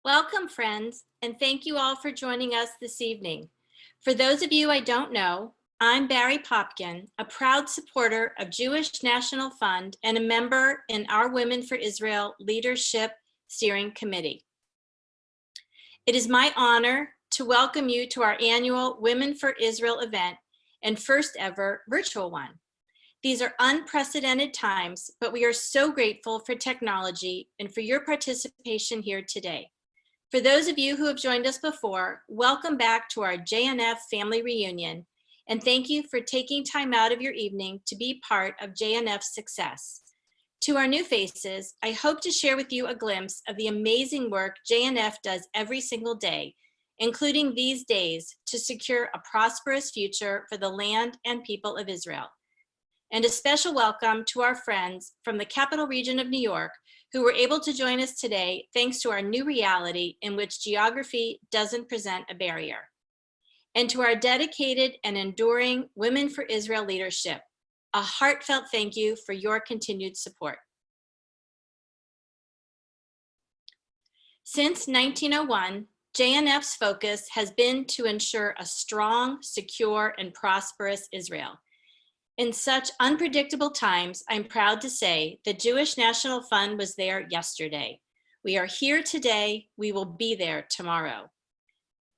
Welcome, friends, and thank you all for joining us this evening. For those of you I don't know, I'm Barry Popkin, a proud supporter of Jewish National Fund and a member in our Women for Israel Leadership Steering Committee. It is my honor to welcome you to our annual Women for Israel event and first ever virtual one. These are unprecedented times, but we are so grateful for technology and for your participation here today. For those of you who have joined us before, welcome back to our JNF family reunion, and thank you for taking time out of your evening to be part of JNF's success. To our new faces, I hope to share with you a glimpse of the amazing work JNF does every single day, including these days, to secure a prosperous future for the land and people of Israel. And a special welcome to our friends from the Capital Region of New York who were able to join us today thanks to our new reality in which geography doesn't present a barrier. And to our dedicated and enduring Women for Israel leadership, a heartfelt thank you for your continued support. Since 1901, JNF's focus has been to ensure a strong, secure, and prosperous Israel. In such unpredictable times, I'm proud to say the Jewish National Fund was there yesterday. We are here today, we will be there tomorrow.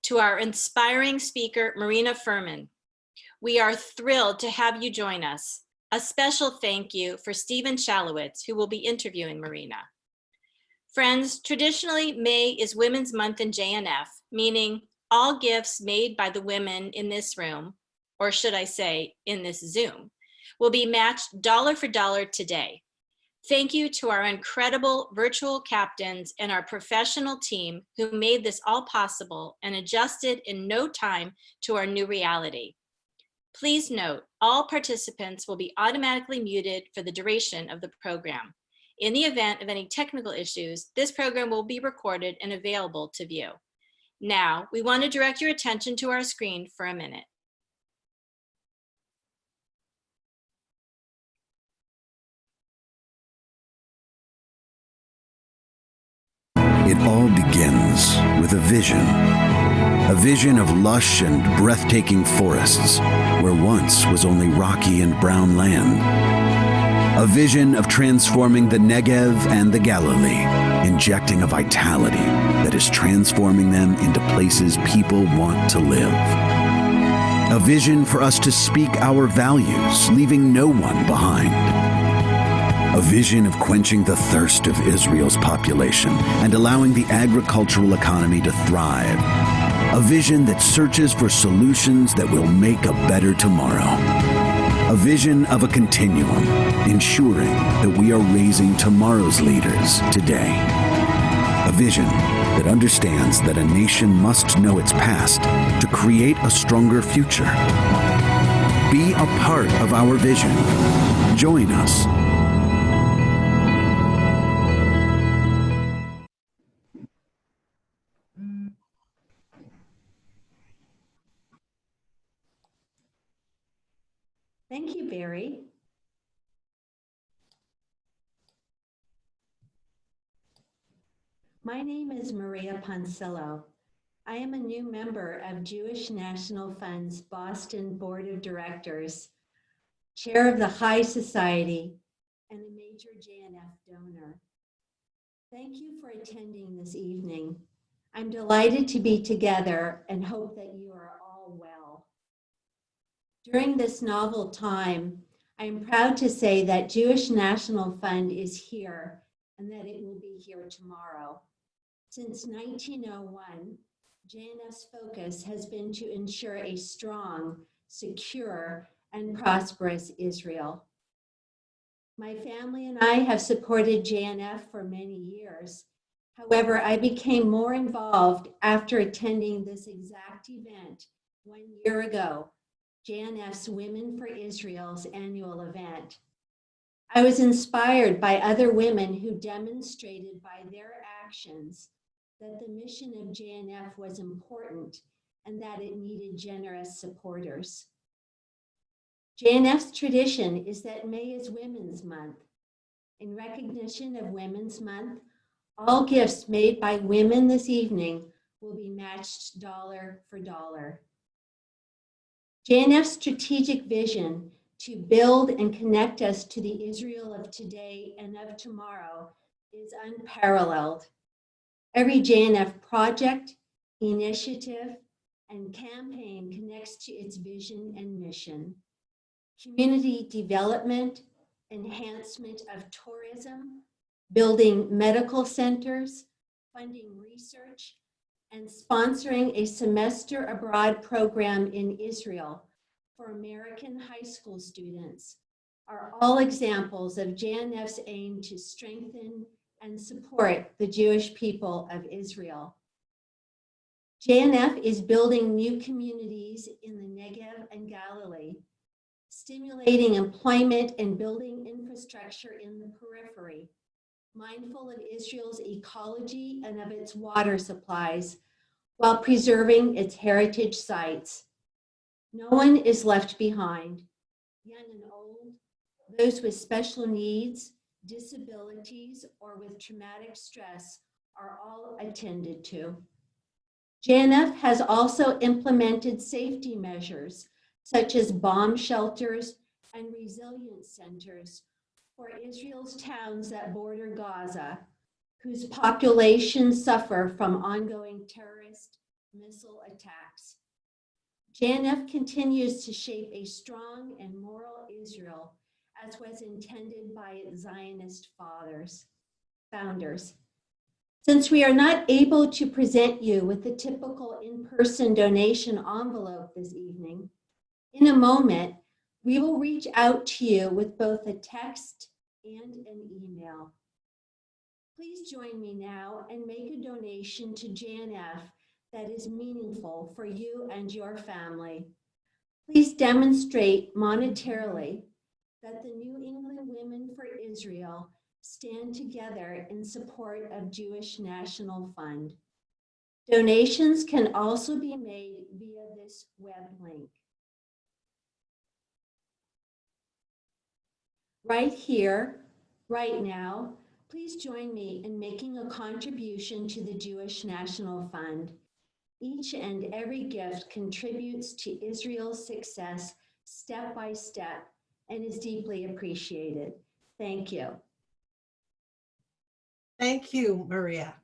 To our inspiring speaker, Marina Furman, we are thrilled to have you join us. A special thank you for Stephen Shalowitz, who will be interviewing Marina. Friends, traditionally May is Women's Month in JNF, meaning all gifts made by the women in this room, or should I say in this Zoom, will be matched dollar for dollar today. Thank you to our incredible virtual captains and our professional team who made this all possible and adjusted in no time to our new reality. Please note, all participants will be automatically muted for the duration of the program. In the event of any technical issues, this program will be recorded and available to view. Now, we want to direct your attention to our screen for a minute. It all begins with a vision of lush and breathtaking forests where once was only rocky and brown land. A vision of transforming the Negev and the Galilee, injecting a vitality that is transforming them into places people want to live. A vision for us to speak our values, leaving no one behind. A vision of quenching the thirst of Israel's population and allowing the agricultural economy to thrive. A vision that searches for solutions that will make a better tomorrow. A vision of a continuum, ensuring that we are raising tomorrow's leaders today. A vision that understands that a nation must know its past to create a stronger future. Be a part of our vision. Join us. Thank you, Barry. My name is Maria Ponsillo. I am a new member of Jewish National Fund's Boston Board of Directors, chair of the High Society, and a major JNF donor. Thank you for attending this evening. I'm delighted to be together and hope that you are all well. During this novel time, I am proud to say that Jewish National Fund is here and that it will be here tomorrow. Since 1901, JNF's focus has been to ensure a strong, secure, and prosperous Israel. My family and I have supported JNF for many years. However, I became more involved after attending this exact event 1 year ago, JNF's Women for Israel's annual event. I was inspired by other women who demonstrated by their actions that the mission of JNF was important and that it needed generous supporters. JNF's tradition is that May is Women's Month. In recognition of Women's Month, All gifts made by women this evening will be matched dollar for dollar. JNF's strategic vision to build and connect us to the Israel of today and of tomorrow is unparalleled. Every JNF project, initiative, and campaign connects to its vision and mission. Community development, enhancement of tourism, building medical centers, funding research, and sponsoring a semester abroad program in Israel for American high school students are all examples of JNF's aim to strengthen and support the Jewish people of Israel. JNF is building new communities in the Negev and Galilee, stimulating employment and building infrastructure in the periphery, mindful of Israel's ecology and of its water supplies, while preserving its heritage sites. No one is left behind, young and old, those with special needs, disabilities, or with traumatic stress are all attended to. JNF has also implemented safety measures such as bomb shelters and resilience centers for Israel's towns that border Gaza, whose populations suffer from ongoing terrorist missile attacks. JNF continues to shape a strong and moral Israel as was intended by its Zionist founders. Since we are not able to present you with the typical in-person donation envelope this evening, in a moment, we will reach out to you with both a text and an email. Please join me now and make a donation to JNF that is meaningful for you and your family. Please demonstrate monetarily that the New England Women for Israel stand together in support of Jewish National Fund. Donations can also be made via this web link. Right here, right now, please join me in making a contribution to the Jewish National Fund. Each and every gift contributes to Israel's success step by step and is deeply appreciated. Thank you. Thank you, Maria.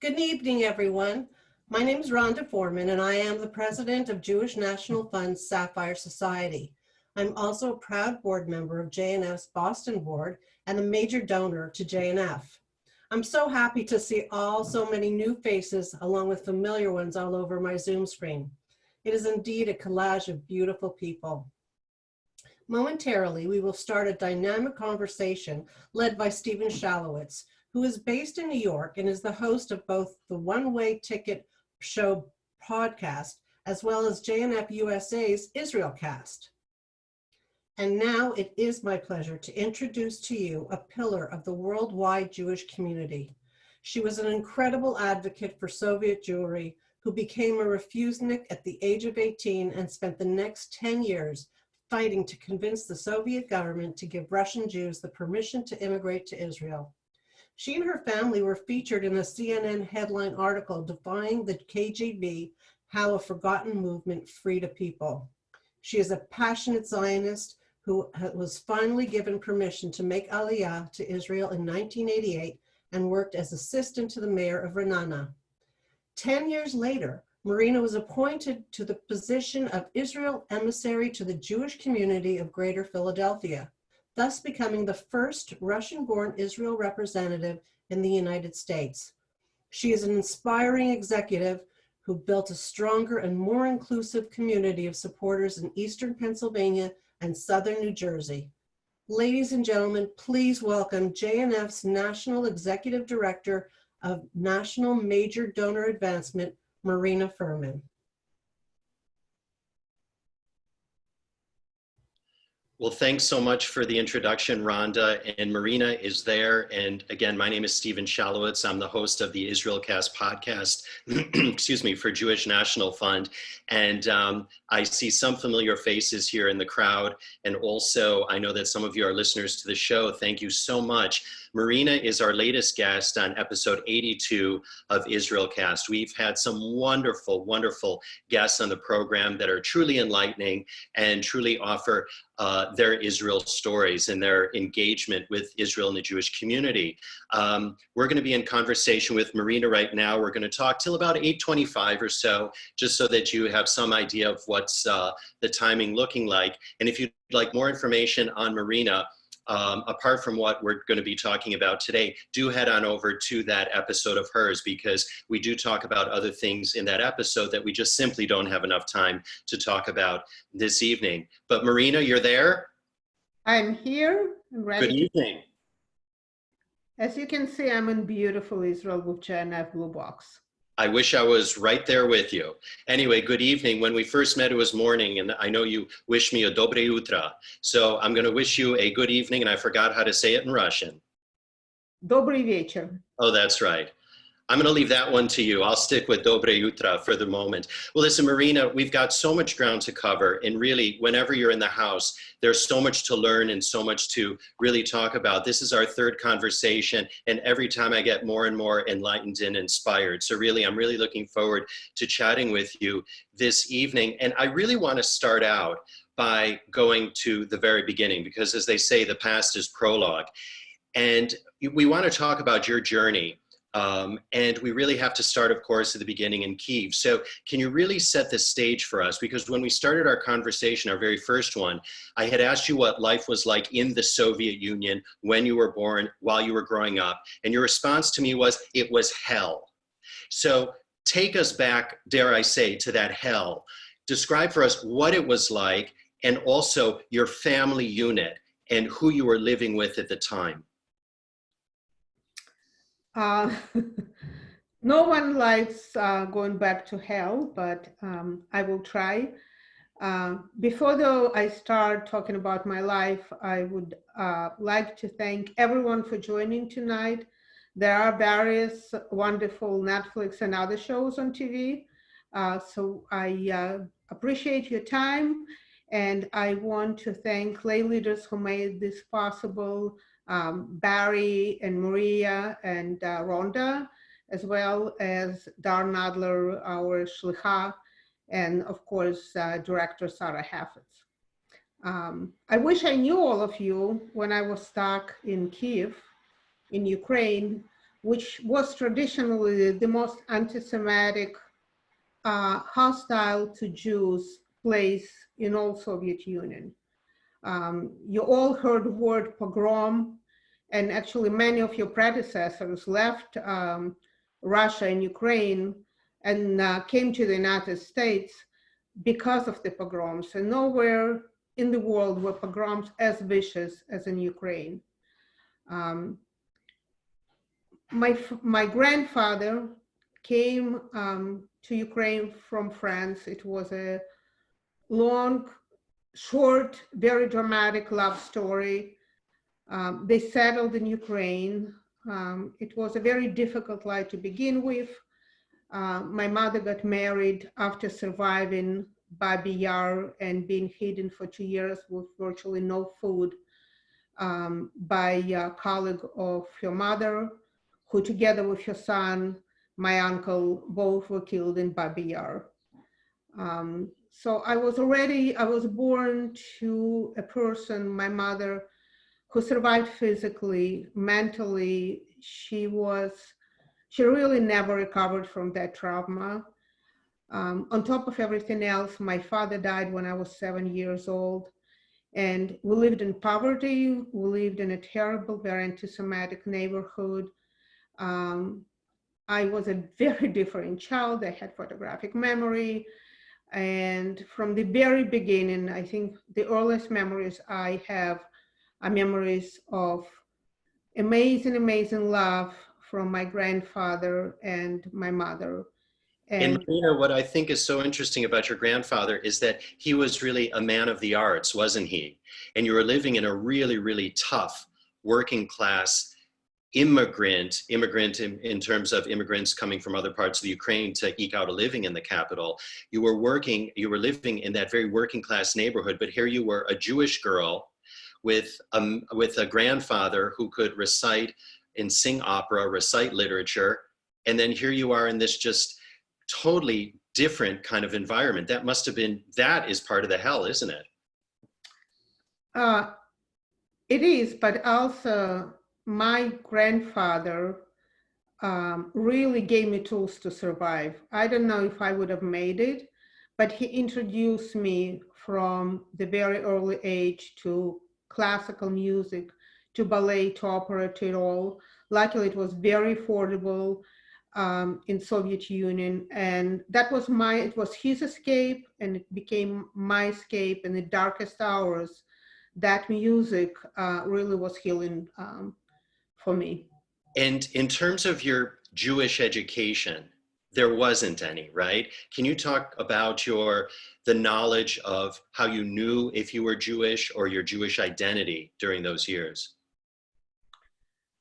Good evening, everyone. My name is Rhonda Foreman, and I am the president of Jewish National Fund's Sapphire Society. I'm also a proud board member of JNF's Boston board and a major donor to JNF. I'm so happy to see so many new faces along with familiar ones all over my Zoom screen. It is indeed a collage of beautiful people. Momentarily, we will start a dynamic conversation led by Stephen Shalowitz, who is based in New York and is the host of both the One Way Ticket Show podcast, as well as JNF USA's Israel Cast. And now it is my pleasure to introduce to you a pillar of the worldwide Jewish community. She was an incredible advocate for Soviet Jewry who became a refusenik at the age of 18 and spent the next 10 years fighting to convince the Soviet government to give Russian Jews the permission to immigrate to Israel. She and her family were featured in a CNN headline article defying the KGB, How a Forgotten Movement Freed a People. She is a passionate Zionist who was finally given permission to make Aliyah to Israel in 1988 and worked as assistant to the mayor of Ra'anana. 10 years later, Marina was appointed to the position of Israel emissary to the Jewish community of Greater Philadelphia, thus becoming the first Russian-born Israel representative in the United States. She is an inspiring executive who built a stronger and more inclusive community of supporters in Eastern Pennsylvania and Southern New Jersey. Ladies and gentlemen, please welcome JNF's National Executive Director of National Major Donor Advancement, Marina Furman. Well, thanks so much for the introduction, Rhonda. And Marina is there. And again, my name is Stephen Shalowitz. I'm the host of the Israel Cast podcast, excuse me, for Jewish National Fund. And I see some familiar faces here in the crowd. And also, I know that some of you are listeners to the show. Thank you so much. Marina is our latest guest on episode 82 of Israelcast. We've had some wonderful, wonderful guests on the program that are truly enlightening and truly offer their Israel stories and their engagement with Israel and the Jewish community. We're going to be in conversation with Marina right now. We're going to talk till about 8:25 or so, just so that you have some idea of what's the timing looking like. And if you'd like more information on Marina, apart from what we're going to be talking about today, do head on over to that episode of hers, because we do talk about other things in that episode that we just simply don't have enough time to talk about this evening. But Marina, you're there? I'm here. I'm ready. Good evening. As you can see, I'm in beautiful Israel with JNF Blue Box. I wish I was right there with you. Anyway, good evening. When we first met, it was morning, and I know you wished me a dobre utra. So I'm going to wish you a good evening, and I forgot how to say it in Russian. Добрый вечер. Oh, that's right. I'm going to leave that one to you. I'll stick with dobre utra for the moment. Well, listen, Marina, we've got so much ground to cover, and really, whenever you're in the house, there's so much to learn and so much to really talk about. This is our third conversation, and every time I get more and more enlightened and inspired. So really, I'm really looking forward to chatting with you this evening. And I really want to start out by going to the very beginning, because as they say, the past is prologue. And we want to talk about your journey. And we really have to start, of course, at the beginning in Kyiv. So can you really set the stage for us? Because when we started our conversation, our very first one, I had asked you what life was like in the Soviet Union when you were born, while you were growing up. And your response to me was, it was hell. So take us back, dare I say, to that hell. Describe for us what it was like, and also your family unit and who you were living with at the time. No one likes going back to hell, but I will try. Before though I start talking about my life, I would like to thank everyone for joining tonight. There are various wonderful Netflix and other shows on TV. So I appreciate your time, and I want to thank lay leaders who made this possible. Barry and Maria and Rhonda, as well as Dar Nadler, our shlicha, and of course, Director Sarah Hafetz. I wish I knew all of you when I was stuck in Kyiv, in Ukraine, which was traditionally the most anti-Semitic, hostile to Jews place in all Soviet Union. You all heard the word pogrom, and actually many of your predecessors left Russia and Ukraine and came to the United States because of the pogroms, and nowhere in the world were pogroms as vicious as in Ukraine. My grandfather came to Ukraine from France. It was a long, short, very dramatic love story. They settled in Ukraine. It was a very difficult life to begin with. My mother got married after surviving Babi Yar and being hidden for 2 years with virtually no food by a colleague of her mother, who together with her son, my uncle, both were killed in Babi Yar. So I was born to a person, my mother, who survived physically, mentally. She really never recovered from that trauma. On top of everything else, my father died when I was 7 years old, and we lived in poverty. We lived in a terrible, very anti-Semitic neighborhood. I was a very different child. I had photographic memory. And from the very beginning, I think the earliest memories I have are memories of amazing, amazing love from my grandfather and my mother. And Marina, what I think is so interesting about your grandfather is that he was really a man of the arts, wasn't he? And you were living in a really, really tough working class immigrant in terms of immigrants coming from other parts of the Ukraine to eke out a living in the capital. You were living in that very working class neighborhood, but here you were, a Jewish girl with a grandfather who could recite and sing opera, recite literature, and then here you are in this just totally different kind of environment. That must have been, that is part of the hell, isn't it? It is, but also my grandfather really gave me tools to survive. I don't know if I would have made it, but he introduced me from the very early age to classical music, to ballet, to opera, to it all. Luckily, it was very affordable in Soviet Union, and that was it was his escape, and it became my escape in the darkest hours. That music really was healing for me. And in terms of your Jewish education, there wasn't any, right? Can you talk about the knowledge of how you knew if you were Jewish or your Jewish identity during those years?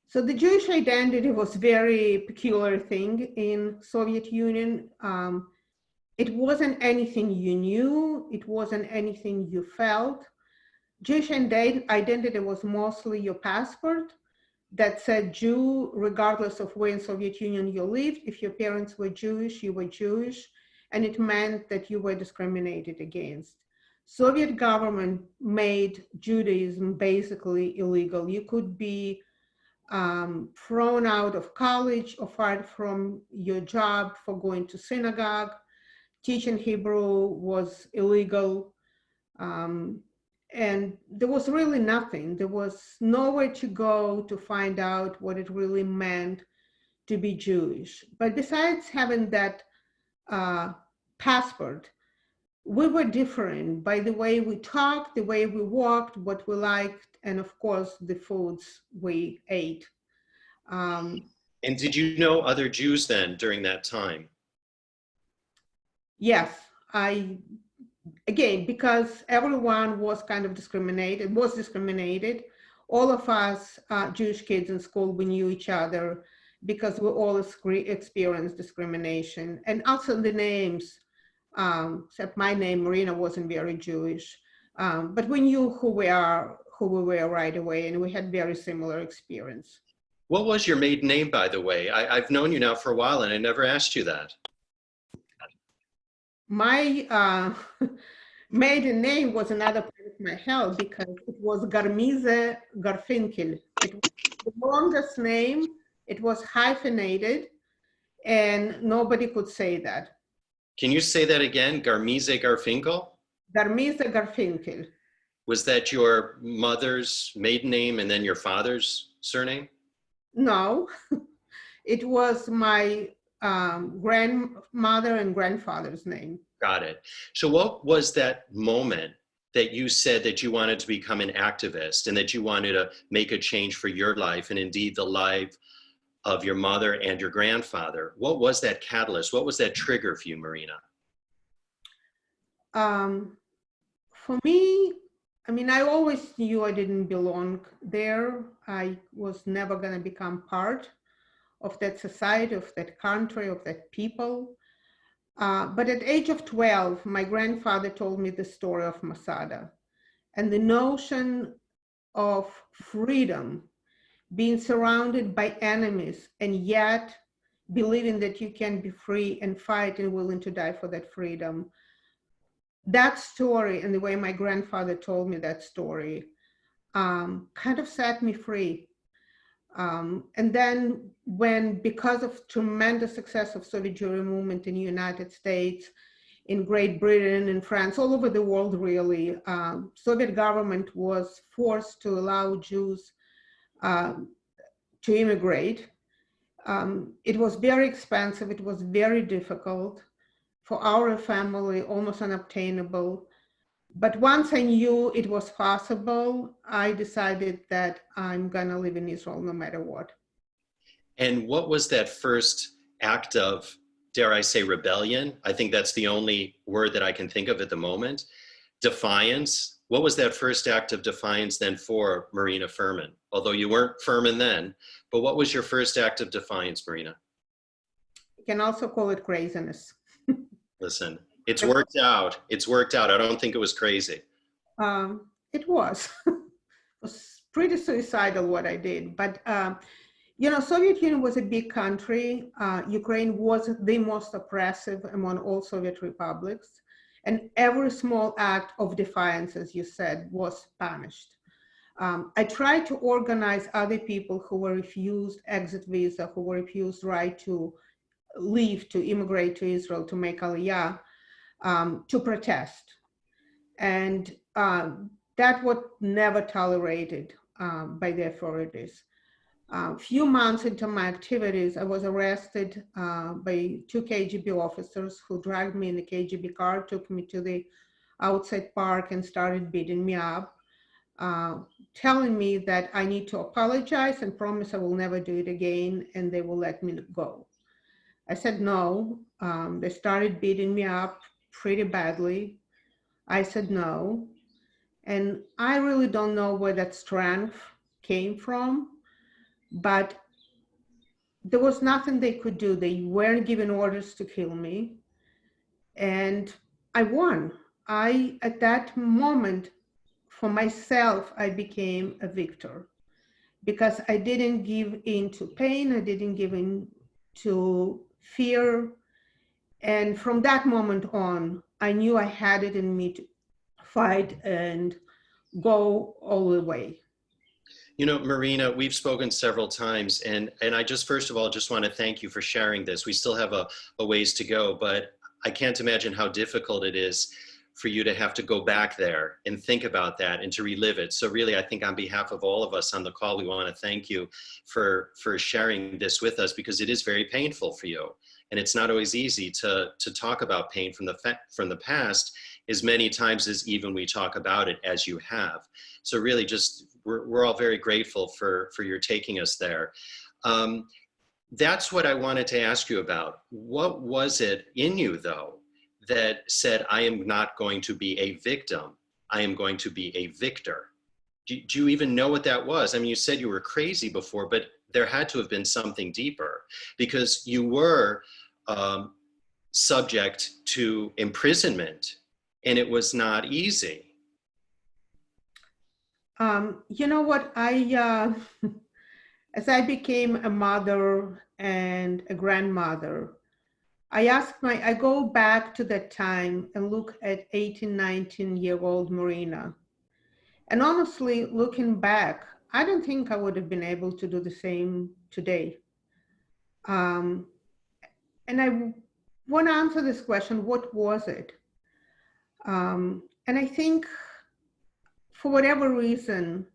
So the Jewish identity was a very peculiar thing in Soviet Union. It wasn't anything you knew. It wasn't anything you felt. Jewish identity was mostly your passport that said Jew, regardless of where in Soviet Union you lived. If your parents were Jewish, you were Jewish, and it meant that you were discriminated against. Soviet government made Judaism basically illegal. You could be thrown out of college or fired from your job for going to synagogue. Teaching Hebrew was illegal. And there was really nothing. There was nowhere to go to find out what it really meant to be Jewish. But besides having that passport, we were different by the way we talked, the way we walked, what we liked, and of course, the foods we ate. And did you know other Jews then during that time? Yes, again, because everyone was kind of discriminated, all of us Jewish kids in school, we knew each other because we all experienced discrimination. And also the names, except my name, Marina, wasn't very Jewish, but we knew who we were right away, and we had very similar experience. What was your maiden name, by the way? I've known you now for a while and I never asked you that. My maiden name was another part of my hell because it was Garmize Garfinkel. It was the longest name. It was hyphenated, and nobody could say that. Can you say that again? Garmize Garfinkel? Garmize Garfinkel. Was that your mother's maiden name and then your father's surname? No, it was my grandmother and grandfather's name. Got it. So what was that moment that you said that you wanted to become an activist and that you wanted to make a change for your life and indeed the life of your mother and your grandfather? What was that catalyst? What was that trigger for you, Marina? For me, I mean, I always knew I didn't belong there. I was never going to become part of that society, of that country, of that people. But at the age of 12, my grandfather told me the story of Masada and the notion of freedom, being surrounded by enemies and yet believing that you can be free and fight and willing to die for that freedom. That story and the way my grandfather told me that story kind of set me free. And then when, because of tremendous success of Soviet Jewry movement in the United States, in Great Britain, in France, all over the world really, Soviet government was forced to allow Jews to immigrate. It was very expensive, it was very difficult. For our family, almost unobtainable. But once I knew it was possible, I decided that I'm gonna live in Israel no matter what. And what was that first act of, dare I say, rebellion? I think that's the only word that I can think of at the moment. Defiance. What was that first act of defiance then for Marina Furman? Although you weren't Furman then, but what was your first act of defiance, Marina? You can also call it craziness. Listen, it's worked out. It's worked out. I don't think it was crazy. It was. was pretty suicidal what I did. But you know, Soviet Union was a big country. Ukraine was the most oppressive among all Soviet republics. And every small act of defiance, as you said, was punished. I tried to organize other people who were refused exit visa, who were refused right to leave, to immigrate to Israel, to make Aliyah, to protest. And that was never tolerated by the authorities. A few months into my activities, I was arrested by 2 KGB officers who dragged me in the KGB car, took me to the outside park and started beating me up, telling me that I need to apologize and promise I will never do it again, and they will let me go. I said no. They started beating me up pretty badly. I said no. And I really don't know where that strength came from, but there was nothing they could do. They weren't giving orders to kill me. And I won. At that moment, for myself, I became a victor because I didn't give in to pain. I didn't give in to fear. And from that moment on, I knew I had it in me to fight and go all the way. You know, Marina, we've spoken several times, and I just, first of all, just want to thank you for sharing this. We still have a ways to go, but I can't imagine how difficult it is for you to have to go back there and think about that and to relive it. So really, I think on behalf of all of us on the call, we want to thank you for sharing this with us, because it is very painful for you. And it's not always easy to talk about pain from the past as many times as even we talk about it as you have. So really just, we're all very grateful for your taking us there. That's what I wanted to ask you about. What was it in you, though, that said, I am not going to be a victim, I am going to be a victor? Do you even know what that was? I mean, you said you were crazy before, but there had to have been something deeper, because you were subject to imprisonment, and it was not easy. You know what, as I became a mother and a grandmother, I go back to that time and look at 18, 19-year-old Marina. And honestly, looking back, I don't think I would have been able to do the same today. And I want to answer this question, what was it? And I think for whatever reason,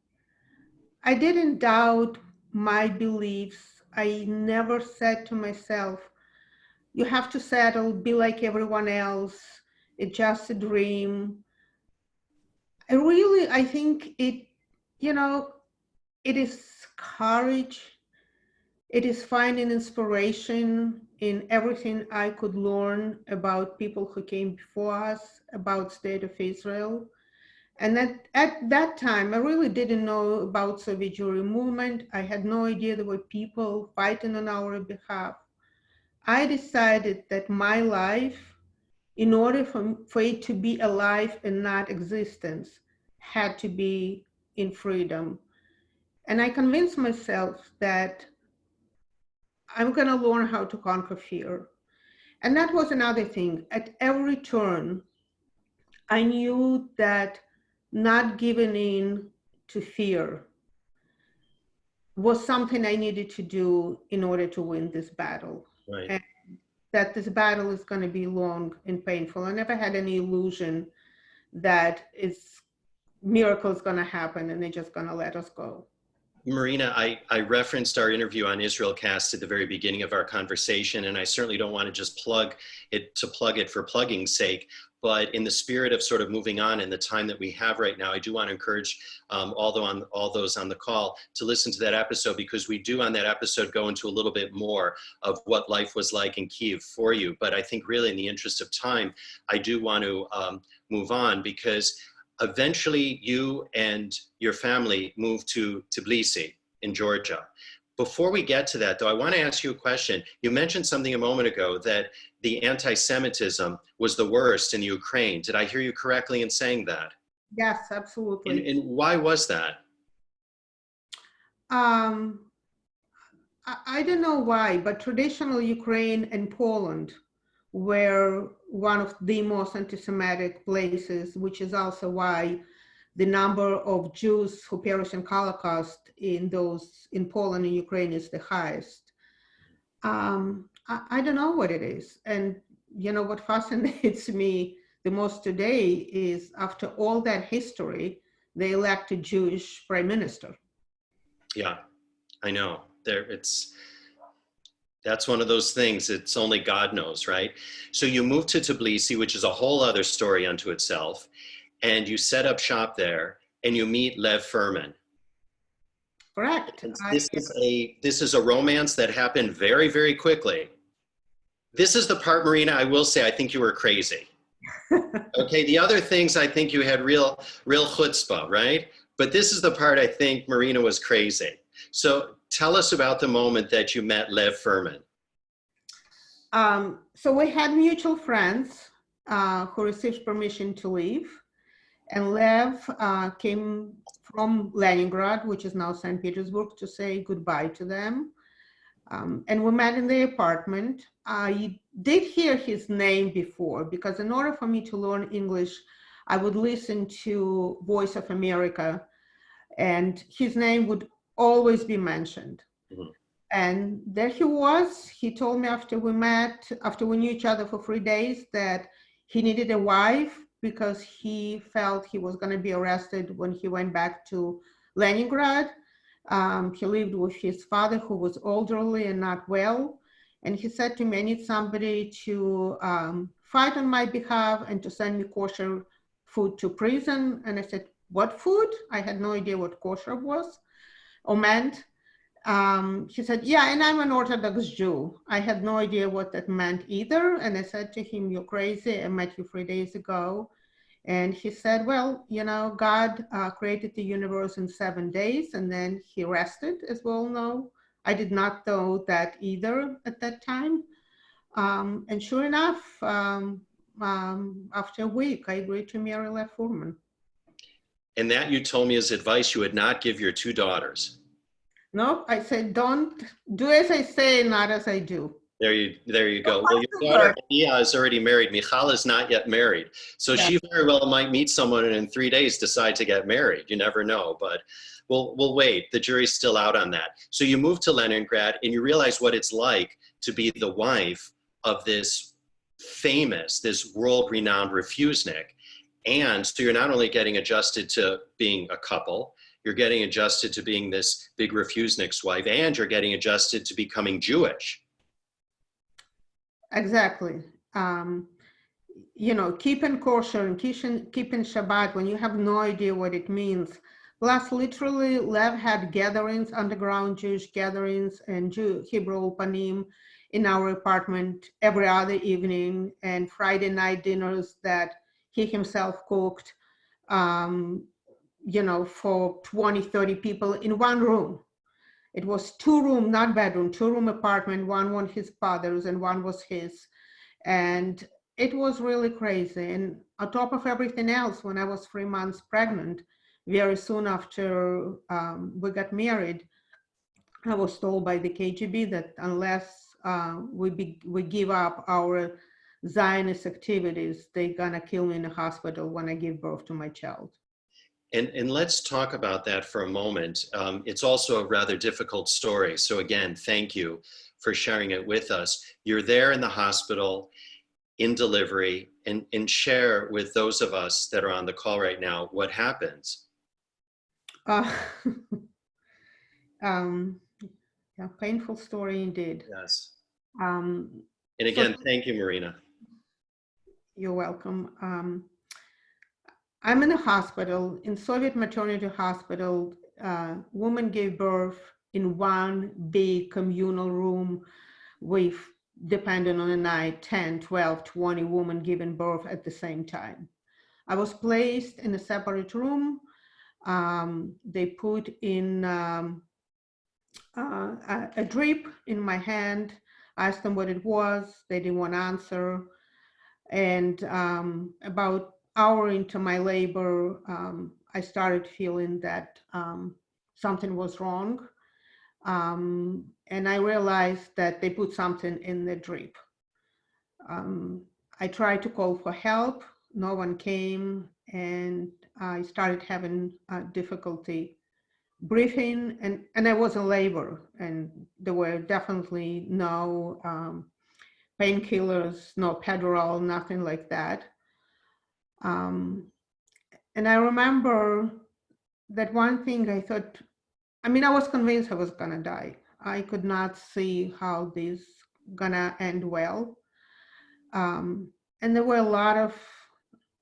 I didn't doubt my beliefs. I never said to myself, you have to settle, be like everyone else, it's just a dream. I think it, you know, it is courage. It is finding inspiration in everything I could learn about people who came before us, about State of Israel. And at that time, I really didn't know about Soviet Jewry movement. I had no idea there were people fighting on our behalf. I decided that my life, in order for it to be a life and not existence, had to be in freedom. And I convinced myself that I'm going to learn how to conquer fear. And that was another thing. At every turn, I knew that not giving in to fear was something I needed to do in order to win this battle. Right. And that this battle is going to be long and painful. I never had any illusion that miracle is going to happen and they're just going to let us go. Marina, I referenced our interview on Israelcast at the very beginning of our conversation, and I certainly don't want to just plug it for plugging's sake, but in the spirit of sort of moving on in the time that we have right now, I do want to encourage all those on the call to listen to that episode, because we do on that episode go into a little bit more of what life was like in Kyiv for you. But I think really in the interest of time, I do want to move on, because eventually you and your family moved to Tbilisi in Georgia. Before we get to that, though, I want to ask you a question. You mentioned something a moment ago that the anti-Semitism was the worst in Ukraine. Did I hear you correctly in saying that? Yes, absolutely. And why was that? I don't know why, but traditional Ukraine and Poland were one of the most anti-Semitic places, which is also why the number of Jews who perished in Holocaust in Poland and Ukraine is the highest. I don't know what it is. And you know, what fascinates me the most today is after all that history, they elect a Jewish prime minister. Yeah, I know. That's one of those things, it's only God knows, right? So you moved to Tbilisi, which is a whole other story unto itself, and you set up shop there and you meet Lev Furman. Correct. And this is a romance that happened very, very quickly. This is the part, Marina, I will say, I think you were crazy. Okay, the other things I think you had real chutzpah, right? But this is the part I think Marina was crazy. So tell us about the moment that you met Lev Furman. So we had mutual friends who received permission to leave. And Lev came from Leningrad, which is now St. Petersburg, to say goodbye to them. And we met in the apartment. I did hear his name before, because in order for me to learn English, I would listen to Voice of America, and his name would always be mentioned. Mm-hmm. And there he was. He told me after we knew each other for 3 days, that he needed a wife because he felt he was going to be arrested when he went back to Leningrad. He lived with his father, who was elderly and not well. And he said to me, I need somebody to fight on my behalf and to send me kosher food to prison. And I said, what food? I had no idea what kosher was or meant. He said, yeah, and I'm an Orthodox Jew. I had no idea what that meant either. And I said to him, you're crazy. I met you 3 days ago. And he said, well, you know, God created the universe in 7 days, and then he rested, as we all know. I did not know that either at that time. And sure enough, after a week, I agreed to marry Lev Furman. And that, you told me, is advice you would not give your 2 daughters. No, I said, don't do as I say, not as I do. There you go. Well, your daughter Mia is already married. Michal is not yet married. So yeah, she very well might meet someone and in 3 days decide to get married. You never know, but we'll wait. The jury's still out on that. So you moved to Leningrad and you realize what it's like to be the wife of this world-renowned refusenik. And so you're not only getting adjusted to being a couple, you're getting adjusted to being this big refusenik's wife, and you're getting adjusted to becoming Jewish. Exactly. You know, keeping kosher and keeping Shabbat when you have no idea what it means. Plus, literally, Lev had gatherings, underground Jewish gatherings, and Hebrew Panim in our apartment every other evening, and Friday night dinners that he himself cooked, you know, for 20, 30 people in one room. It was 2-room, not bedroom, 2-room apartment. One was his father's and one was his. And it was really crazy. And on top of everything else, when I was 3 months pregnant, very soon after we got married, I was told by the KGB that unless we give up our Zionist activities, they're gonna kill me in a hospital when I give birth to my child. And let's talk about that for a moment. It's also a rather difficult story. So again, thank you for sharing it with us. You're there in the hospital, in delivery, and share with those of us that are on the call right now what happens. Yeah, painful story indeed. Yes. And again, so, thank you, Marina. You're welcome. I'm in a hospital, in Soviet maternity hospital. Woman gave birth in one big communal room with, depending on the night, 10, 12, 20 women giving birth at the same time. I was placed in a separate room. They put in a drip in my hand, asked them what it was. They didn't want to answer. And about hour into my labor, I started feeling that something was wrong. And I realized that they put something in the drip. I tried to call for help. No one came, and I started having difficulty breathing, and I was in labor, and there were definitely no painkillers, no Pedral, nothing like that. And I remember that one thing I thought, I mean, I was convinced I was gonna die. I could not see how this gonna end well. And there were a lot of,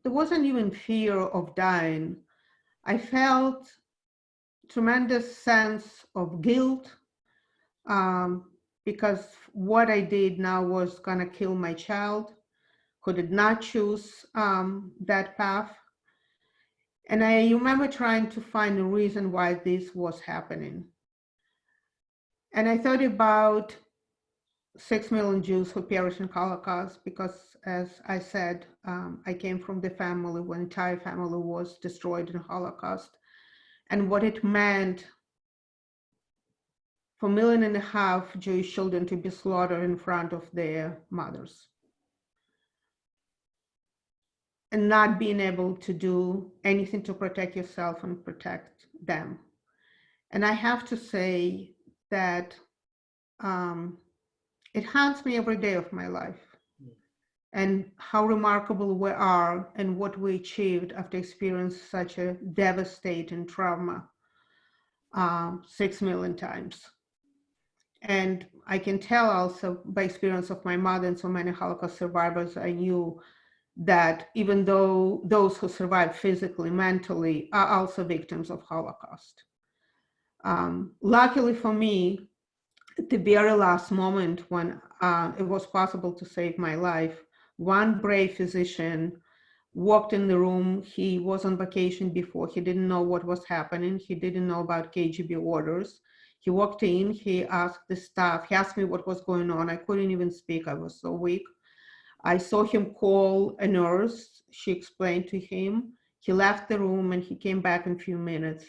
there wasn't even fear of dying. I felt tremendous sense of guilt because what I did now was gonna kill my child who did not choose that path. And I remember trying to find a reason why this was happening. And I thought about 6 million Jews who perished in Holocaust because, as I said, I came from the family when entire family was destroyed in Holocaust, and what it meant for 1.5 million Jewish children to be slaughtered in front of their mothers and not being able to do anything to protect yourself and protect them. And I have to say that it haunts me every day of my life, and how remarkable we are and what we achieved after experiencing such a devastating trauma 6 million times. And I can tell also by experience of my mother and so many Holocaust survivors, I knew that even though those who survived physically, mentally, are also victims of Holocaust. Luckily for me, at the very last moment when it was possible to save my life, one brave physician walked in the room. He was on vacation before. He didn't know what was happening. He didn't know about KGB orders. He walked in, he asked the staff, he asked me what was going on. I couldn't even speak, I was so weak. I saw him call a nurse. She explained to him. He left the room and he came back in a few minutes.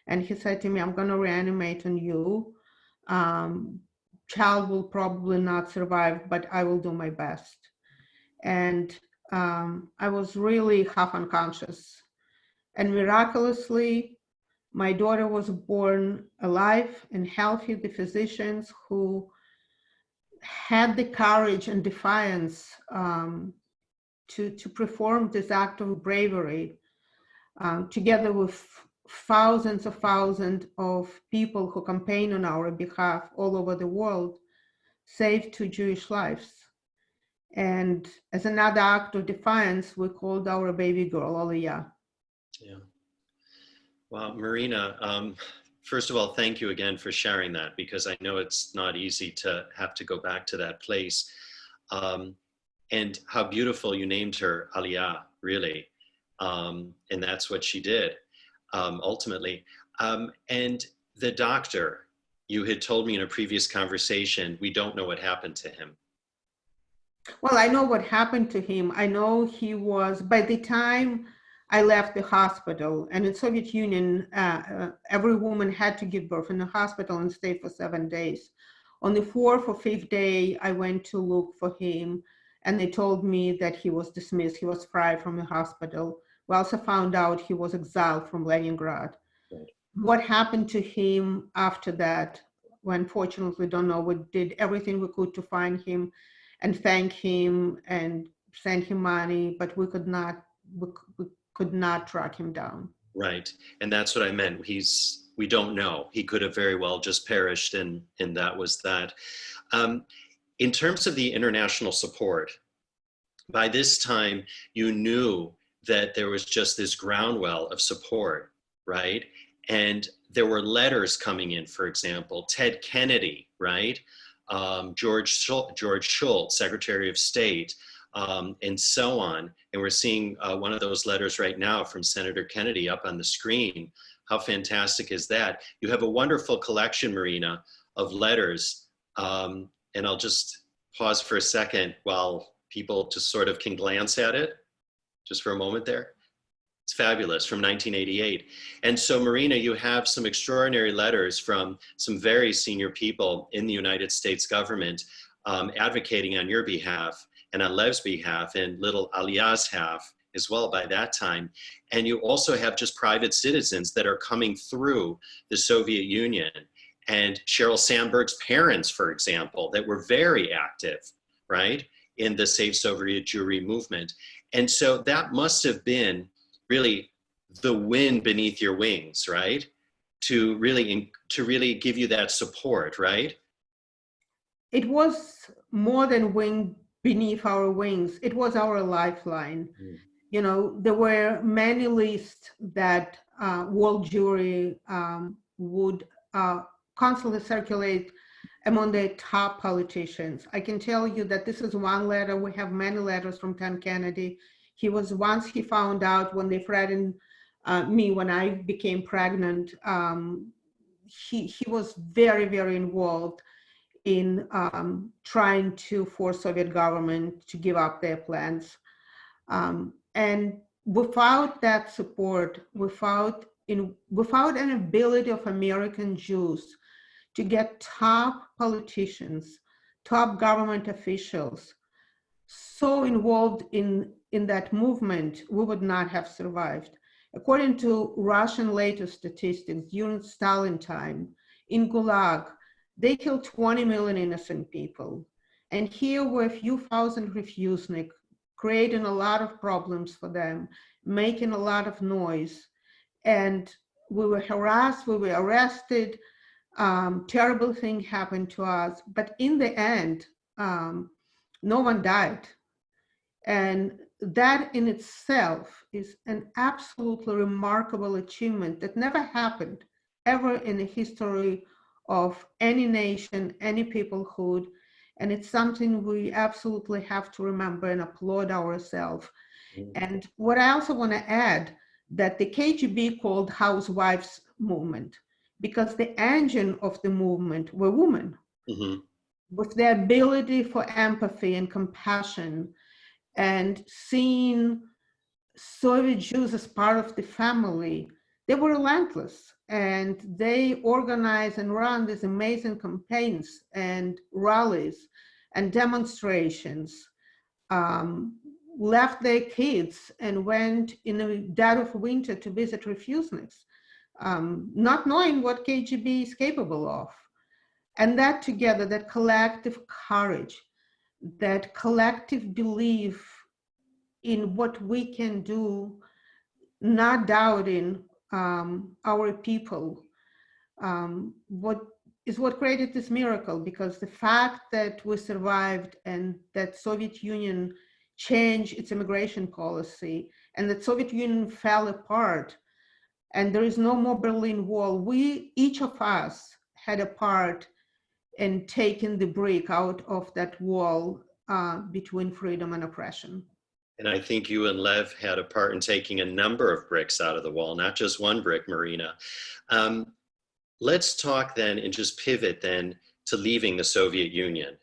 And he said to me, I'm gonna reanimate on you. Child will probably not survive, but I will do my best. And I was really half unconscious. And miraculously, my daughter was born alive and healthy. The physicians who had the courage and defiance to perform this act of bravery, together with thousands of people who campaign on our behalf all over the world, saved 2 Jewish lives. And as another act of defiance, we called our baby girl Aliyah. Yeah. Well, Marina, first of all, thank you again for sharing that, because I know it's not easy to have to go back to that place. And how beautiful you named her Aliyah, really. And that's what she did, ultimately. And the doctor, you had told me in a previous conversation, we don't know what happened to him. Well, I know what happened to him. I know he was, by the time I left the hospital, and in Soviet Union, every woman had to give birth in the hospital and stay for 7 days. On the 4th or 5th day, I went to look for him, and they told me that he was dismissed. He was fired from the hospital. We also found out he was exiled from Leningrad. Right. What happened to him after that, we unfortunately don't know. We did everything we could to find him and thank him and send him money, but we could not track him down. Right, and that's what I meant. We don't know. He could have very well just perished, and that was that. In terms of the international support, by this time you knew that there was just this groundwell of support, right? And there were letters coming in, for example, Ted Kennedy, right? George Shultz, Secretary of State, and so on. And we're seeing one of those letters right now from Senator Kennedy up on the screen. How fantastic is that? You have a wonderful collection, Marina, of letters. And I'll just pause for a second while people just sort of can glance at it, just for a moment there. It's fabulous, from 1988. And so, Marina, you have some extraordinary letters from some very senior people in the United States government advocating on your behalf and on Lev's behalf and little Alia's behalf as well by that time. And you also have just private citizens that are coming through the Soviet Union. And Sheryl Sandberg's parents, for example, that were very active, right, in the Save Soviet Jewry movement. And so that must have been really the wind beneath your wings, right? To really give you that support, right? It was more than wind beneath our wings. It was our lifeline. Mm. You know, there were many lists that world Jewry would constantly circulate among the top politicians. I can tell you that this is one letter. We have many letters from Ken Kennedy. Once he found out when they threatened me when I became pregnant, he was very, very involved in trying to force Soviet government to give up their plans. And without that support, without an ability of American Jews to get top politicians, top government officials so involved in that movement, we would not have survived. According to Russian latest statistics, during Stalin time, in Gulag, they killed 20 million innocent people. And here were a few thousand refuseniks, creating a lot of problems for them, making a lot of noise. And we were harassed, we were arrested, terrible thing happened to us. But in the end, no one died. And that in itself is an absolutely remarkable achievement that never happened ever in the history of any nation, any peoplehood. And it's something we absolutely have to remember and applaud ourselves. Mm-hmm. And what I also want to add, that the KGB called housewives movement, because the engine of the movement were women. Mm-hmm. With their ability for empathy and compassion, and seeing Soviet Jews as part of the family, they were relentless. And they organized and ran these amazing campaigns and rallies and demonstrations, left their kids and went in the dead of winter to visit refuseniks, not knowing what KGB is capable of. And that together, that collective courage, that collective belief in what we can do, not doubting our people, what created this miracle. Because the fact that we survived and that Soviet Union changed its immigration policy and that Soviet Union fell apart and there is no more Berlin Wall, each of us had a part in taking the brick out of that wall between freedom and oppression. And I think you and Lev had a part in taking a number of bricks out of the wall, not just one brick, Marina. Let's talk then and just pivot then to leaving the Soviet Union.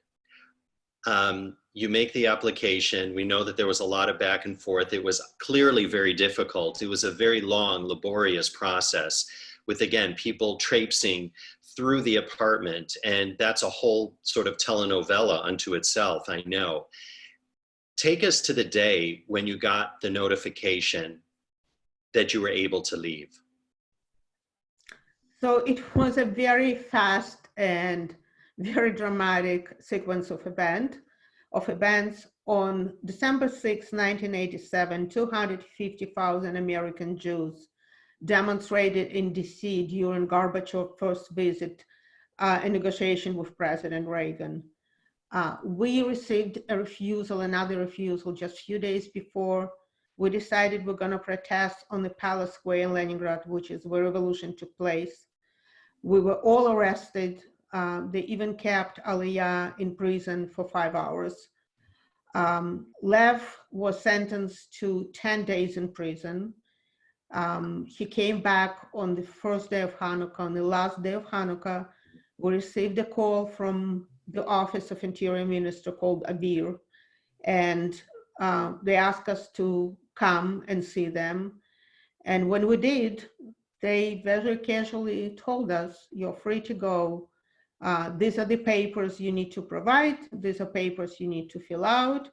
You make the application. We know that there was a lot of back and forth. It was clearly very difficult. It was a very long, laborious process with, again, people traipsing through the apartment. And that's a whole sort of telenovela unto itself, I know. Take us to the day when you got the notification that you were able to leave. So it was a very fast and very dramatic sequence of events. On December 6, 1987, 250,000 American Jews demonstrated in DC during Gorbachev's first visit in negotiation with President Reagan. We received another refusal just a few days before. We decided we're going to protest on the Palace Square in Leningrad, which is where revolution took place. We were all arrested. They even kept Aliyah in prison for 5 hours. Lev was sentenced to 10 days in prison. He came back on the first day of Hanukkah. On the last day of Hanukkah, we received a call from the Office of Interior Minister called Abir, and they asked us to come and see them. And when we did, they very casually told us, you're free to go. These are the papers you need to provide. These are papers you need to fill out.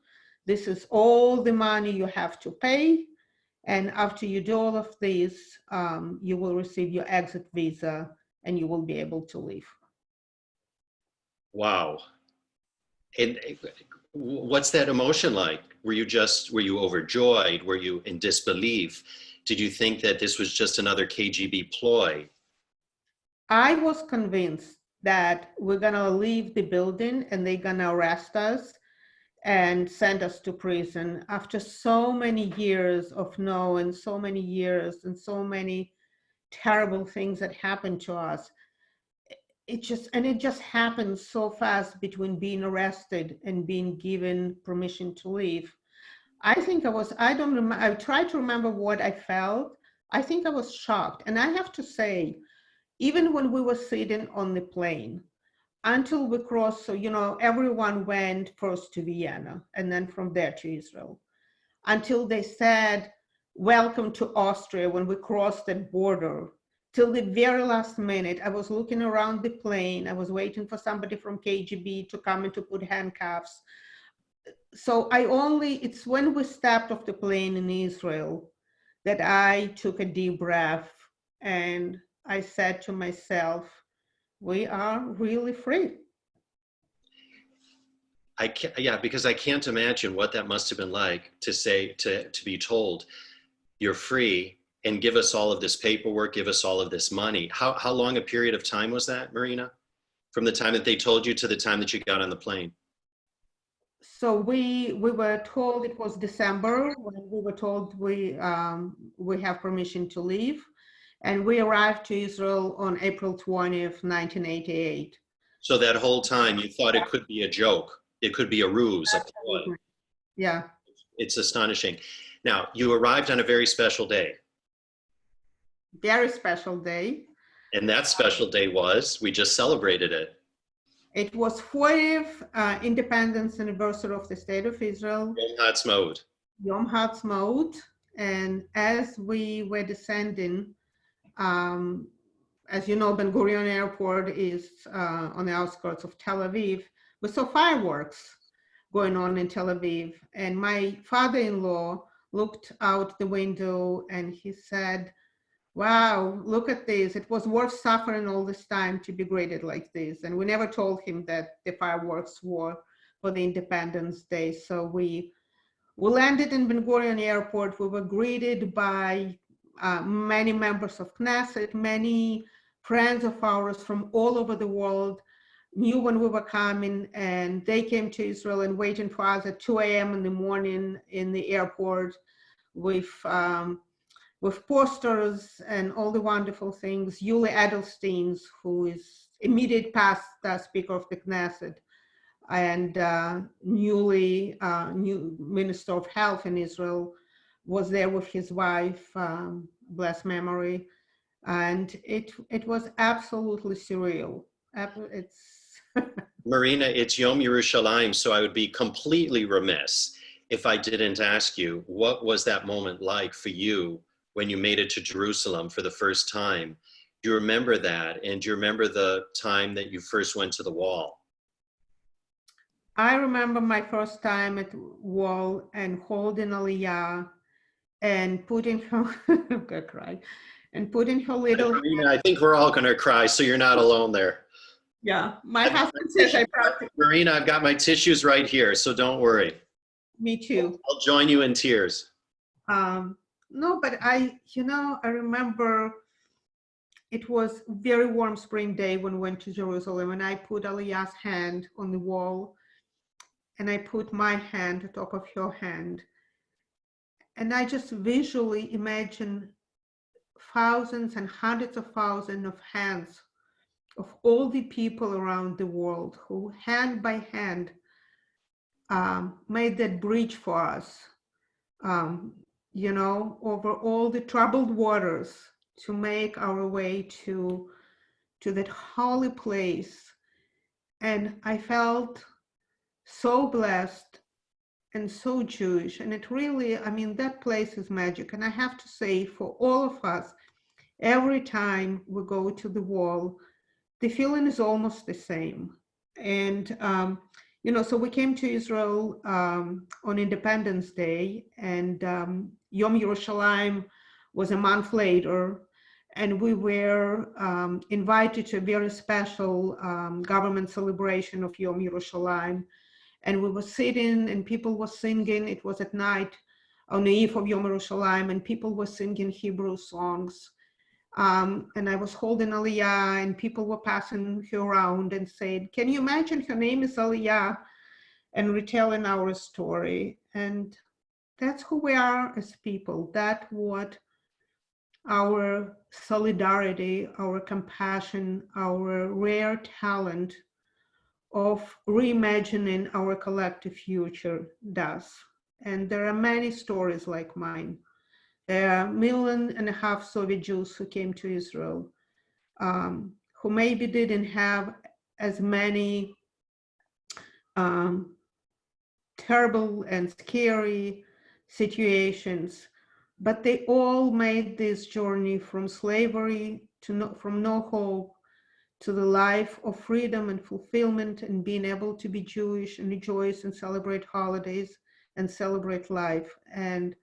This is all the money you have to pay. And after you do all of this, you will receive your exit visa and you will be able to leave. Wow. And what's that emotion like? Were you overjoyed? Were you in disbelief? Did you think that this was just another KGB ploy? I was convinced that we're gonna leave the building and they're gonna arrest us and send us to prison after so many years of knowing, so many years and so many terrible things that happened to us. It just happened so fast between being arrested and being given permission to leave. I don't remember, I tried to remember what I felt. I think I was shocked. And I have to say, even when we were sitting on the plane, until we crossed, so, everyone went first to Vienna and then from there to Israel, until they said, welcome to Austria when we crossed the border. Till the very last minute, I was looking around the plane. I was waiting for somebody from KGB to come and to put handcuffs. So it's when we stepped off the plane in Israel that I took a deep breath and I said to myself, we are really free. Because I can't imagine what that must have been like to be told you're free and give us all of this paperwork, give us all of this money. How long a period of time was that, Marina? From the time that they told you to the time that you got on the plane? So we were told it was December when we were told we have permission to leave, and we arrived to Israel on April 20th, 1988. So that whole time you thought it could be a joke, it could be a ruse, a ploy. Yeah. It's astonishing. Now, you arrived on a very special day. Very special day. And that special day we just celebrated it. It was 40th independence anniversary of the state of Israel. Yom Ha'atzmaut. Yom Ha'atzmaut. And as we were descending, as you know, Ben Gurion Airport is on the outskirts of Tel Aviv. We saw fireworks going on in Tel Aviv. And my father-in-law looked out the window and he said, wow, look at this. It was worth suffering all this time to be greeted like this. And we never told him that the fireworks were for the Independence Day. So we landed in Ben Gurion Airport. We were greeted by many members of Knesset, many friends of ours from all over the world knew when we were coming, and they came to Israel and waiting for us at 2 a.m. in the morning in the airport with posters and all the wonderful things. Yuli Edelstein, who is immediate past Speaker of the Knesset and new Minister of Health in Israel, was there with his wife, blessed memory. And it was absolutely surreal. Marina, it's Yom Yerushalayim, so I would be completely remiss if I didn't ask you, what was that moment like for you when you made it to Jerusalem for the first time? Do you remember that? And do you remember the time that you first went to the wall? I remember my first time at the wall and holding Aliyah and putting her, I'm gonna cry, and putting her little. Marina, I think we're all gonna cry, so you're not alone there. Yeah, my husband says I probably. Marina, I've got my tissues right here, so don't worry. Me too. I'll join you in tears. No, but I remember it was a very warm spring day when we went to Jerusalem, and I put Aliyah's hand on the wall, and I put my hand on top of her hand. And I just visually imagine thousands and hundreds of thousands of hands of all the people around the world who hand by hand made that bridge for us, over all the troubled waters to make our way to that holy place. And I felt so blessed and so Jewish. And it really, I mean, that place is magic. And I have to say, for all of us, every time we go to the wall, the feeling is almost the same. And, so we came to Israel on Independence Day, and Yom Yerushalayim was a month later, and we were invited to a very special government celebration of Yom Yerushalayim. And we were sitting and people were singing. It was at night on the eve of Yom Yerushalayim, and people were singing Hebrew songs. And I was holding Aliyah, and people were passing her around and said, "Can you imagine her name is Aliyah?" and retelling our story. And that's who we are as people. That's what our solidarity, our compassion, our rare talent of reimagining our collective future does. And there are many stories like mine. There are 1.5 million Soviet Jews who came to Israel, who maybe didn't have as many terrible and scary situations, but they all made this journey from slavery to from no hope to the life of freedom and fulfillment and being able to be Jewish and rejoice and celebrate holidays and celebrate life. And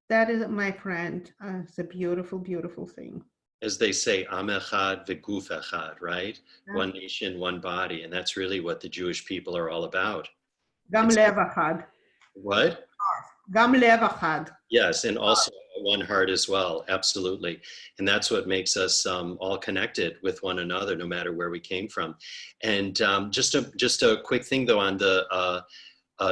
that is, my friend, it's a beautiful, beautiful thing. As they say, Am Echad v'Guf Echad, right? Yeah. One nation, one body. And that's really what the Jewish people are all about. Gam lev echad. What? Gam lev echad. Yes, and also one heart as well, absolutely. And that's what makes us all connected with one another, no matter where we came from. And just a quick thing, though, on the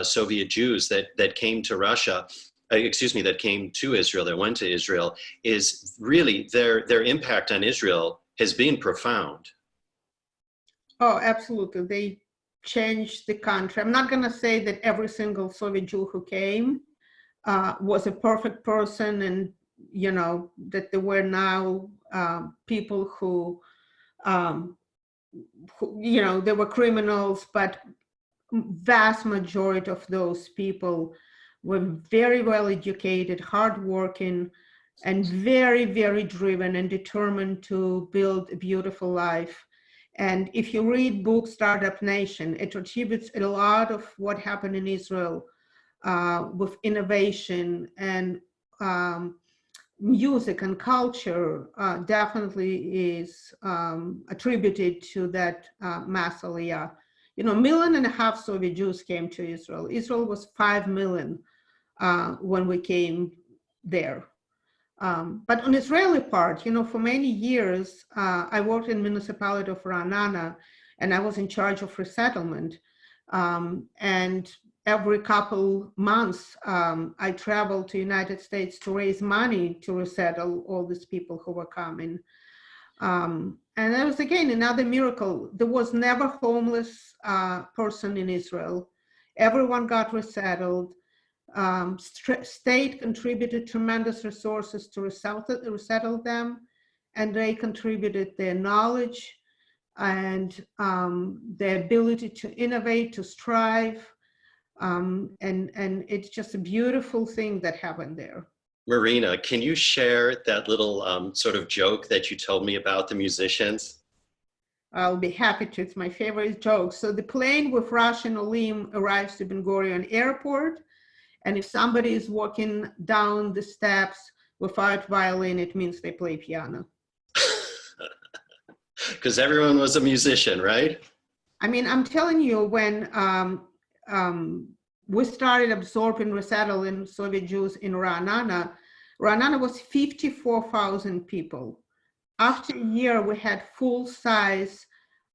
Soviet Jews that came to Russia, that came to Israel, that went to Israel, is really their impact on Israel has been profound. Oh, absolutely. They changed the country. I'm not going to say that every single Soviet Jew who came was a perfect person, and that there were now people who they were criminals, but vast majority of those people were very well educated, hardworking, and very, very driven and determined to build a beautiful life. And if you read book Startup Nation, it attributes a lot of what happened in Israel with innovation and music and culture definitely is attributed to that mass aliyah. 1.5 million Soviet Jews came to Israel. Israel was 5 million when we came there. But on Israeli part, for many years, I worked in the municipality of Ra'anana, and I was in charge of resettlement. And every couple months, I traveled to United States to raise money to resettle all these people who were coming. And that was, again, another miracle. There was never a homeless person in Israel. Everyone got resettled. State contributed tremendous resources to resettle them, and they contributed their knowledge and their ability to innovate, to strive. And it's just a beautiful thing that happened there. Marina, can you share that little sort of joke that you told me about the musicians? I'll be happy to. It's my favorite joke. So the plane with Russian Olim arrives to Ben Gurion Airport. And if somebody is walking down the steps without violin, it means they play piano. Because everyone was a musician, right? I mean, I'm telling you, when we started absorbing, resettling Soviet Jews in Ra'anana was 54,000 people. After a year, we had full-size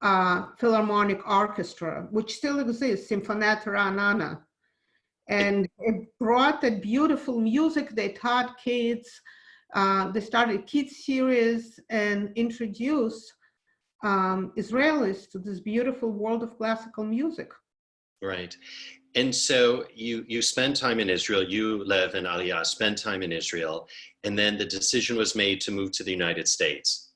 Philharmonic Orchestra, which still exists, Symphonette Ra'anana. And it brought that beautiful music. They taught kids. They started kids series and introduced Israelis to this beautiful world of classical music. Right. And so you spent time in Israel, you, Lev and Aliyah, spent time in Israel, and then the decision was made to move to the United States.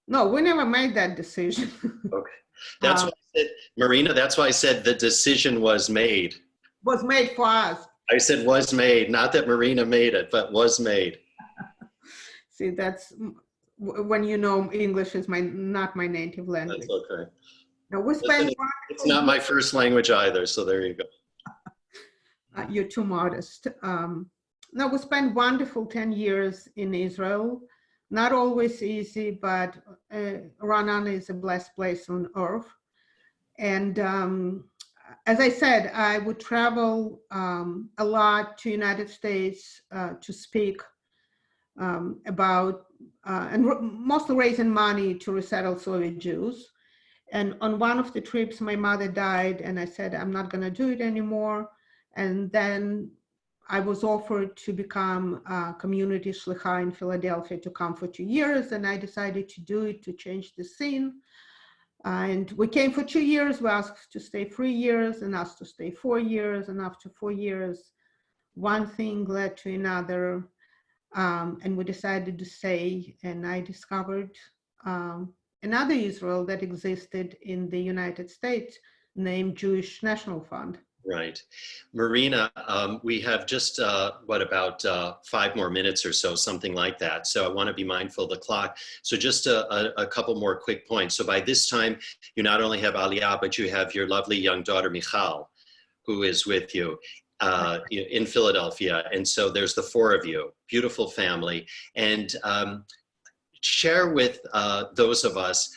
No, we never made that decision. Okay. That's why I said, Marina, that's why I said the decision was made. was made for us. I said was made, not that Marina made it, but was made. See, that's when you know English is not my native language. That's okay. Now we Listen, spent it's not my first language either, so there you go. you're too modest. Now we spent wonderful 10 years in Israel. Not always easy, but Ra'anana is a blessed place on earth. And as I said, I would travel a lot to United States to speak about and mostly raising money to resettle Soviet Jews. And on one of the trips, my mother died, and I said, I'm not going to do it anymore. And then I was offered to become a community shlicha in Philadelphia to come for 2 years, and I decided to do it to change the scene. And we came for 2 years. We asked to stay 3 years and asked to stay 4 years. And after 4 years, one thing led to another. And we decided to stay. And I discovered another Israel that existed in the United States named Jewish National Fund. Right. Marina, we have just, about 5 more minutes or so, something like that. So I want to be mindful of the clock. So just a couple more quick points. So by this time, you not only have Aliyah, but you have your lovely young daughter, Michal, who is with you in Philadelphia. And so there's the 4 of you, beautiful family. And share with those of us,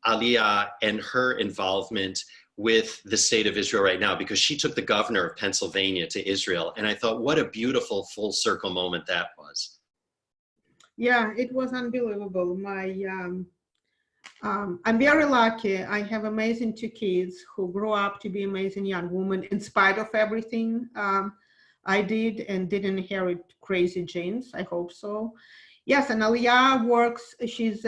Aliyah and her involvement with the state of Israel right now, because she took the governor of Pennsylvania to Israel. And I thought, what a beautiful full circle moment that was. Yeah, it was unbelievable. I'm very lucky. I have amazing 2 kids who grew up to be amazing young women in spite of everything I did and didn't inherit crazy genes. I hope so. Yes, and Aliyah works, she's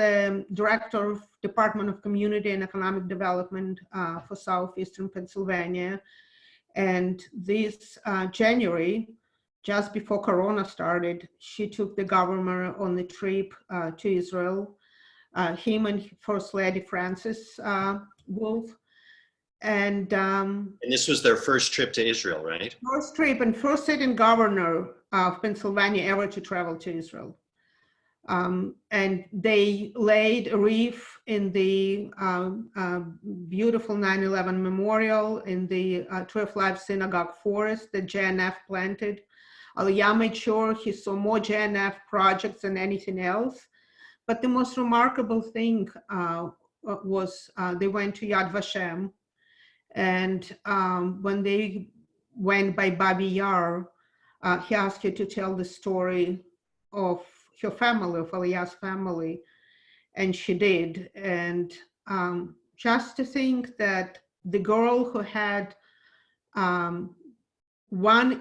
director of Department of Community and Economic Development for Southeastern Pennsylvania. And this January, just before Corona started, she took the governor on the trip to Israel, him and First Lady Frances Wolf. And this was their first trip to Israel, right? First trip and first sitting governor of Pennsylvania ever to travel to Israel. And they laid a wreath in the beautiful 9/11 memorial in the Tree of Life Synagogue forest that JNF planted. Aliyah made sure he saw more JNF projects than anything else. But the most remarkable thing was they went to Yad Vashem. And when they went by Babi Yar, he asked her to tell the story of her family, of Aliyah's family, and she did. And just to think that the girl who had 1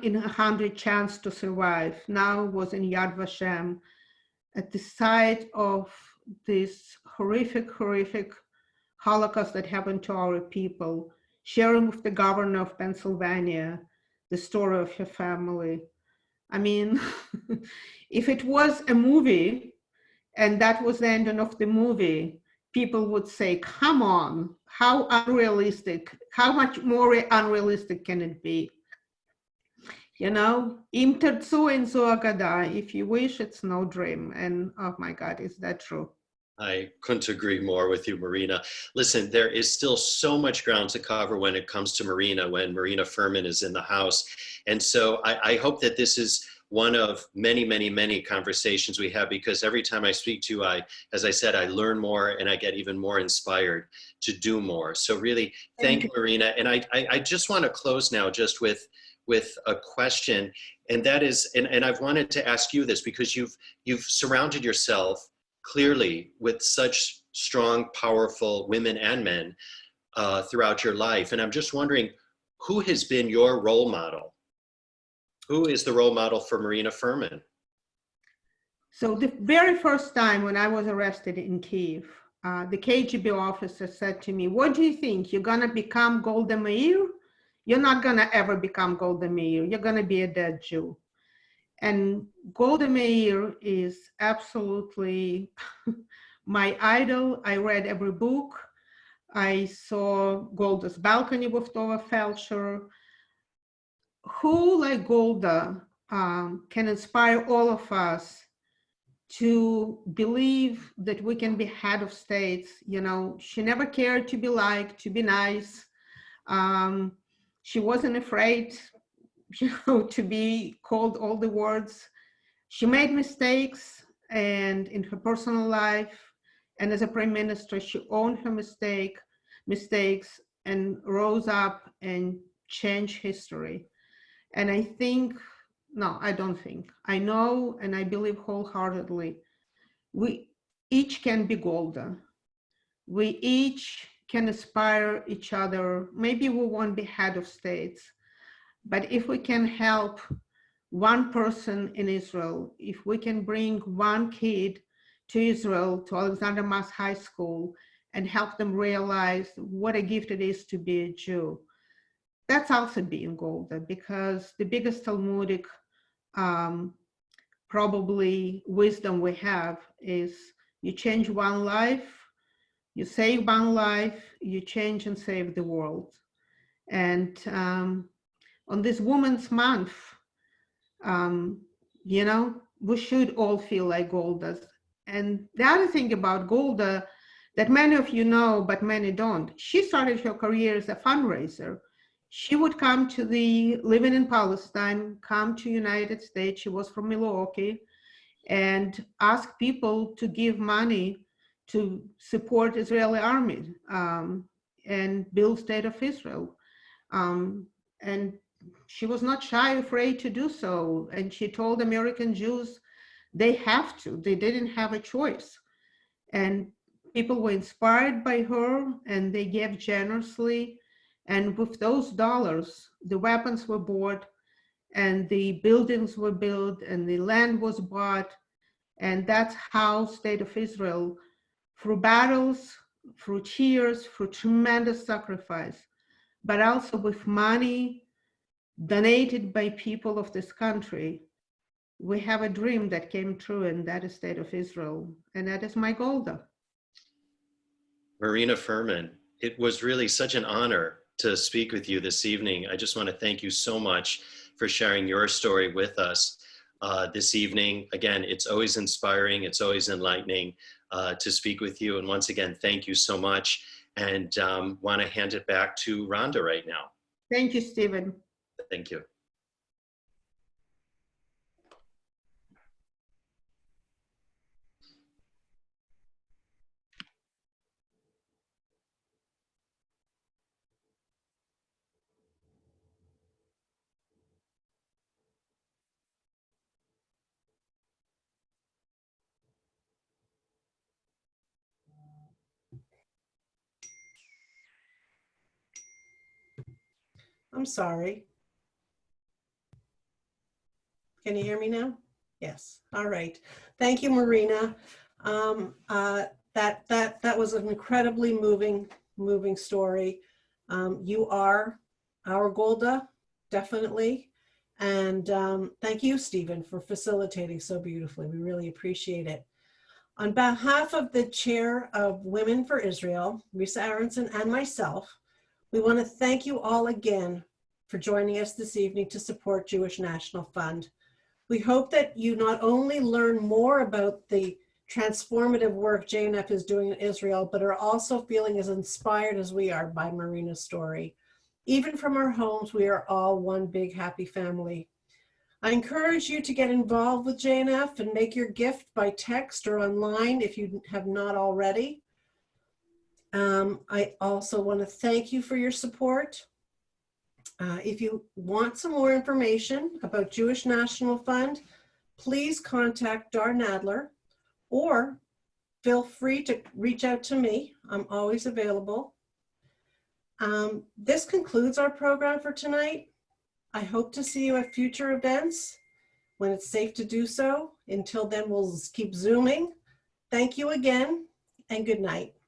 in 100 chance to survive now was in Yad Vashem at the site of this horrific Holocaust that happened to our people, sharing with the governor of Pennsylvania the story of her family. I mean, if it was a movie and that was the ending of the movie, people would say, come on, how unrealistic, how much more unrealistic can it be? You know, im tertzu in zo agada, if you wish, it's no dream. And oh my God, is that true? I couldn't agree more with you, Marina. Listen, there is still so much ground to cover when it comes to Marina, when Marina Furman is in the house. And so I hope that this is one of many conversations we have, because every time I speak to you, as I said, I learn more and I get even more inspired to do more. So really, thank you, Marina. And I just want to close now just with a question. And that is, and I've wanted to ask you this because you've surrounded yourself clearly with such strong, powerful women and men throughout your life. And I'm just wondering, who has been your role model? Who is the role model for Marina Furman? So the very first time when I was arrested in Kyiv, the KGB officer said to me, what do you think? You're gonna become Golda Meir? You're not gonna ever become Golda Meir. You're gonna be a dead Jew. And Golda Meir is absolutely my idol. I read every book. I saw Golda's Balcony with Tova Felcher. who like Golda can inspire all of us to believe that we can be head of states. You know, she never cared to be liked, to be nice. She wasn't afraid, you know, to be called all the words. She made mistakes, and in her personal life and as a prime minister, she owned her mistakes and rose up and changed history. And I think, no, I don't think, I know and I believe wholeheartedly, we each can be Golda. We each can inspire each other. Maybe we won't be head of states, but if we can help one person in Israel, if we can bring one kid to Israel, to Alexander Mas High School, and help them realize what a gift it is to be a Jew, that's also being Golda, because the biggest Talmudic probably wisdom we have is you change one life, you save one life, you change and save the world. And on this Women's Month, you know, we should all feel like Goldas. And the other thing about Golda that many of you know, but many don't, she started her career as a fundraiser. She would come to the, living in Palestine, come to United States, she was from Milwaukee, and ask people to give money to support Israeli army and build State of Israel. And she was not shy, afraid to do so. And she told American Jews they have to, they didn't have a choice. And people were inspired by her and they gave generously. And with those dollars, the weapons were bought and the buildings were built and the land was bought. And that's how State of Israel, through battles, through tears, through tremendous sacrifice, but also with money donated by people of this country, we have a dream that came true, and that is State of Israel. And that is my Golda. Marina Furman, it was really such an honor to speak with you this evening. I just want to thank you so much for sharing your story with us this evening. Again, it's always inspiring, it's always enlightening to speak with you. And once again, thank you so much. And want to hand it back to Rhonda right now. Thank you, Stephen. Thank you. I'm sorry. Can you hear me now? Yes. All right. Thank you, Marina. That was an incredibly moving story. You are our Golda, definitely. And thank you, Stephen, for facilitating so beautifully. We really appreciate it. On behalf of the Chair of Women for Israel, Risa Aronson, and myself, we want to thank you all again for joining us this evening to support Jewish National Fund. We hope that you not only learn more about the transformative work JNF is doing in Israel, but are also feeling as inspired as we are by Marina's story. Even from our homes, we are all one big happy family. I encourage you to get involved with JNF and make your gift by text or online if you have not already. I also want to thank you for your support. If you want some more information about Jewish National Fund, please contact Dar Nadler or feel free to reach out to me. I'm always available. This concludes our program for tonight. I hope to see you at future events when it's safe to do so. Until then, we'll keep Zooming. Thank you again and good night.